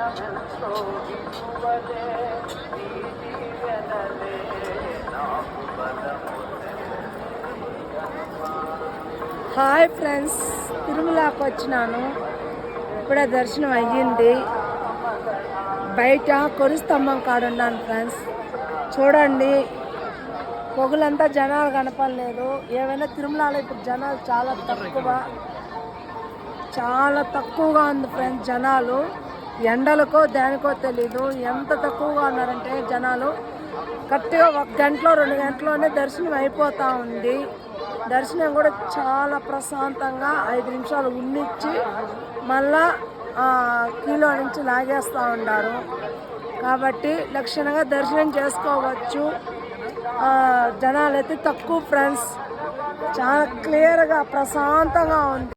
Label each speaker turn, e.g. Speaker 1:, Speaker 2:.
Speaker 1: Hi friends, తిరుమలకి వచ్చినాను. ఇప్పుడే దర్శనం అయ్యింది. బయట కొరుస్తంభం కాడ ఉన్నాను ఫ్రెండ్స్. చూడండి, పొగులంతా జనాలు కనపడలేదు. ఏమైనా తిరుమలలో ఇప్పుడు జనాలు చాలా తక్కువగా ఉంది ఫ్రెండ్స్. జనాలు ఎండలకో దేనికో తెలీదు, ఎంత తక్కువగా ఉన్నారంటే జనాలు. కరెక్ట్గా 1 గంటలో 2 గంటలోనే దర్శనం అయిపోతూ ఉంది. దర్శనం కూడా చాలా ప్రశాంతంగా 5 నిమిషాలు ఉన్నిచ్చి మళ్ళా క్యూలో నుంచి లాగేస్తూ ఉన్నారు. కాబట్టి లక్షణంగా దర్శనం చేసుకోవచ్చు. జనాలు అయితే తక్కువ ఫ్రెండ్స్. చాలా క్లియర్గా ప్రశాంతంగా ఉంది.